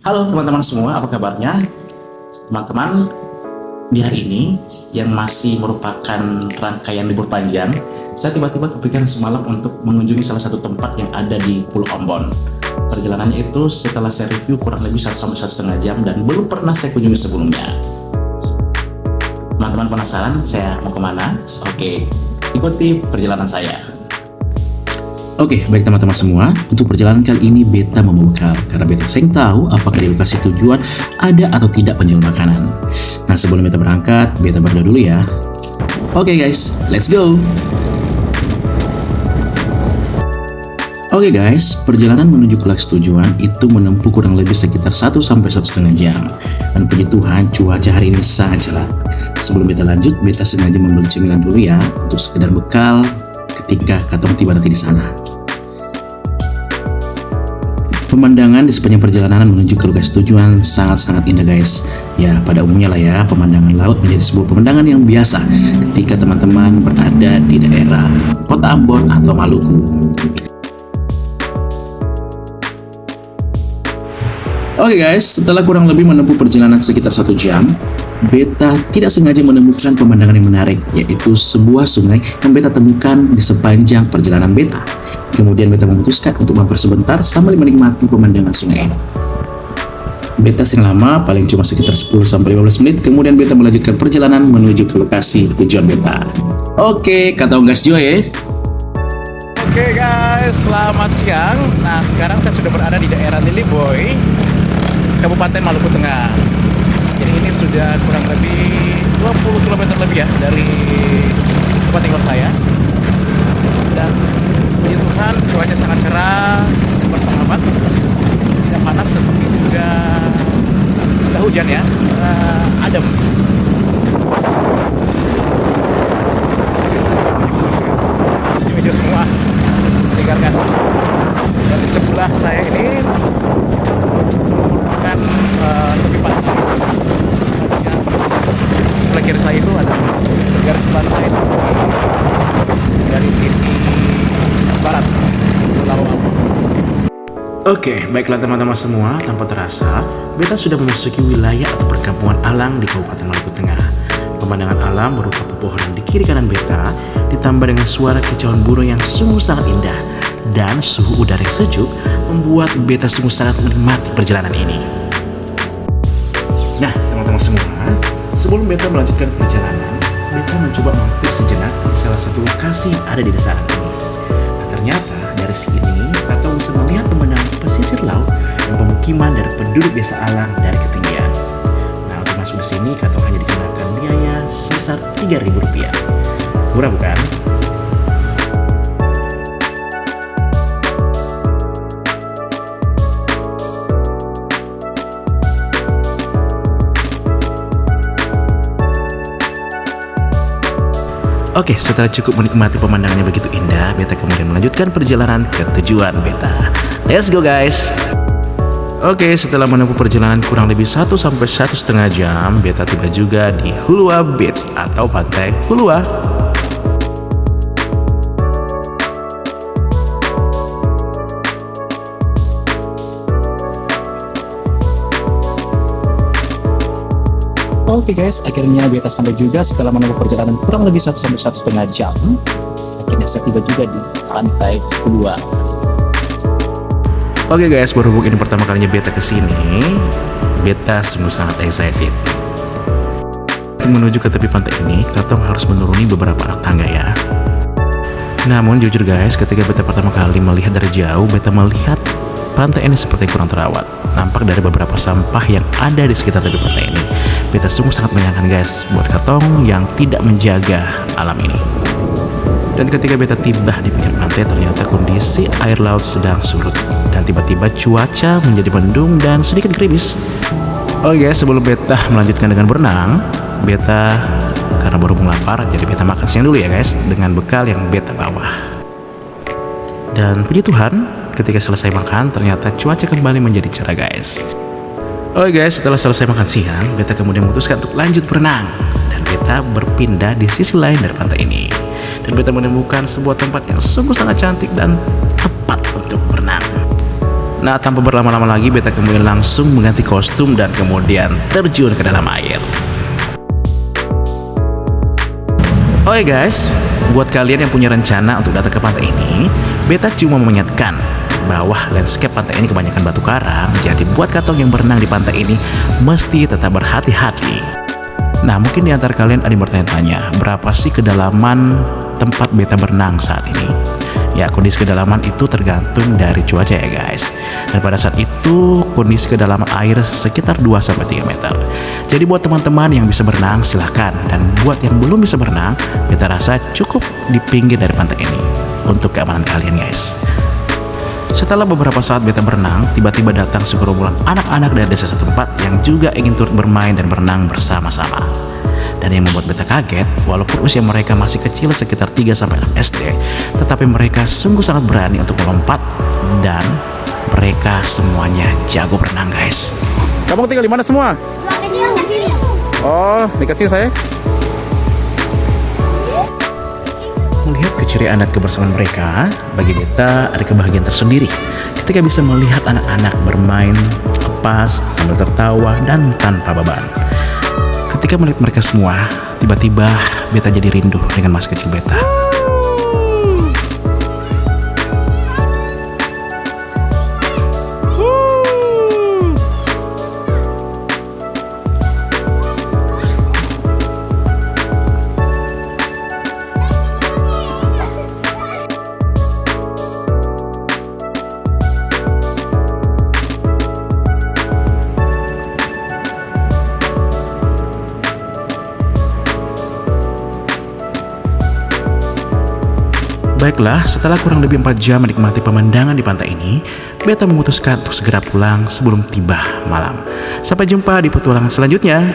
Halo teman-teman semua, apa kabarnya? Teman-teman, di hari ini yang masih merupakan rangkaian libur panjang, saya tiba-tiba kepikiran semalam untuk mengunjungi salah satu tempat yang ada di Pulau Ambon. Perjalanannya itu setelah saya review kurang lebih 1 sampai 1,5 jam dan belum pernah saya kunjungi sebelumnya. Teman-teman penasaran saya mau kemana? Oke, ikuti perjalanan saya. Oke, baik teman-teman semua, untuk perjalanan kali ini beta membawa bekal karena beta sering tahu apakah di lokasi tujuan ada atau tidak penjual makanan. Nah, sebelum beta berangkat, beta berdoa dulu ya. Oke guys, let's go. Oke guys, perjalanan menuju ke lokasi tujuan itu menempuh kurang lebih sekitar 1 sampai 1,5 jam. Dan puji Tuhan, cuaca hari ini sangat cerah. Sebelum beta lanjut, beta sengaja membeli cemilan dulu ya untuk sekedar bekal ketika katong tiba nanti di sana. Pemandangan di sepanjang perjalanan menuju ke lokasi tujuan sangat-sangat indah guys. Ya, pada umumnya lah ya, pemandangan laut menjadi sebuah pemandangan yang biasa ketika teman-teman berada di daerah Kota Ambon atau Maluku. Oke guys, setelah kurang lebih menempuh perjalanan sekitar 1 jam, beta tidak sengaja menemukan pemandangan yang menarik, yaitu sebuah sungai yang beta temukan di sepanjang perjalanan beta. Kemudian beta memutuskan untuk mampir sebentar sambil menikmati pemandangan sungai ini. Beta sing lama, paling cuma sekitar 10 sampai 15 menit, kemudian beta melanjutkan perjalanan menuju ke lokasi tujuan beta. Oke, kata gas juga ya. Oke guys, selamat siang. Nah, sekarang saya sudah berada di daerah Liliboy, Kabupaten Maluku Tengah. Jadi ini sudah kurang lebih 20 km lebih ya dari tempat tinggal saya. Dan puji Tuhan, cuaca sangat cerah, bersahabat, tidak panas seperti juga tidak hujan ya, adem. Hijau semua, meninggalkan. Dan di sebelah saya ini merupakan tepi pantai. Sebelah kiri saya itu ada garis pantai dari sisi barat Pulau Ambon. Oke, baiklah teman-teman semua, tanpa terasa, beta sudah memasuki wilayah atau perkampungan alang di Kabupaten Maluku Tengah. Pemandangan alam berupa pepohonan di kiri kanan beta, ditambah dengan suara kicauan burung yang sungguh sangat indah, dan suhu udara yang sejuk, membuat beta sungguh sangat menikmati perjalanan ini. Nah, teman-teman semua, sebelum beta melanjutkan perjalanan, beta mencoba mampir sejenak di salah satu lokasi yang ada di desa ini. Nah, ternyata dari sini atau bisa melihat pemandangan pesisir laut dan pemukiman dari penduduk desa alang dari ketinggian. Nah, untuk masuk di sini katong hanya dikenakan biaya sebesar Rp3.000. Murah bukan? Oke, setelah cukup menikmati pemandangannya begitu indah, beta kemudian melanjutkan perjalanan ke tujuan beta. Let's go guys! Oke, setelah menempuh perjalanan kurang lebih 1 sampai 1,5 jam, beta tiba juga di Hulua Beach atau Pantai Hulua. Oke guys, akhirnya beta sampai juga setelah menempuh perjalanan kurang lebih 1 sampai 1,5 jam. Akhirnya saya tiba juga di Pantai Hulua. Oke guys, berhubung ini pertama kalinya beta kesini, beta sungguh sangat excited. Untuk menuju ke tepi pantai ini, katong harus menuruni beberapa anak tangga ya. Namun jujur guys, ketika beta pertama kali melihat dari jauh, beta melihat pantai ini seperti kurang terawat. Nampak dari beberapa sampah yang ada di sekitar tepi pantai ini. Beta sungguh sangat menyayangkan guys, buat katong yang tidak menjaga alam ini. Dan ketika beta tiba di pinggir pantai, ternyata kondisi air laut sedang surut. Dan tiba-tiba cuaca menjadi mendung dan sedikit gerimis. Oke guys, sebelum beta melanjutkan dengan berenang, beta karena berhubung lapar, jadi beta makan siang dulu ya guys, dengan bekal yang beta bawa. Dan puji Tuhan, ketika selesai makan, ternyata cuaca kembali menjadi cerah guys. Oke guys, setelah selesai makan siang, beta kemudian memutuskan untuk lanjut berenang. Dan beta berpindah di sisi lain dari pantai ini. Dan beta menemukan sebuah tempat yang sungguh sangat cantik dan tepat untuk berenang. Nah, tanpa berlama-lama lagi, beta kemudian langsung mengganti kostum dan kemudian terjun ke dalam air. Oke guys, buat kalian yang punya rencana untuk datang ke pantai ini, beta cuma mengingatkan bahwa landscape pantai ini kebanyakan batu karang, jadi buat katong yang berenang di pantai ini mesti tetap berhati-hati. Nah, mungkin di antara kalian ada yang bertanya-tanya, berapa sih kedalaman tempat beta berenang saat ini? Ya, kondisi kedalaman itu tergantung dari cuaca ya guys. Dan pada saat itu kondisi kedalaman air sekitar 2-3 meter. Jadi buat teman-teman yang bisa berenang silahkan. Dan buat yang belum bisa berenang, beta rasa cukup di pinggir dari pantai ini untuk keamanan kalian guys. Setelah beberapa saat beta berenang, tiba-tiba datang segerombolan anak-anak dari desa setempat yang juga ingin turut bermain dan berenang bersama-sama. Dan yang membuat beta kaget, walaupun usia mereka masih kecil sekitar 3-6 SD, tetapi mereka sungguh sangat berani untuk melompat dan mereka semuanya jago berenang guys. Kamu tinggal di mana semua? Oh, dikasih saya. Melihat keceriaan dan kebersamaan mereka, bagi beta ada kebahagiaan tersendiri ketika bisa melihat anak-anak bermain lepas sambil tertawa dan tanpa beban. Ketika melihat mereka semua, tiba-tiba beta jadi rindu dengan masa kecil beta. Baiklah, setelah kurang lebih 4 jam menikmati pemandangan di pantai ini, beta memutuskan untuk segera pulang sebelum tiba malam. Sampai jumpa di petualangan selanjutnya.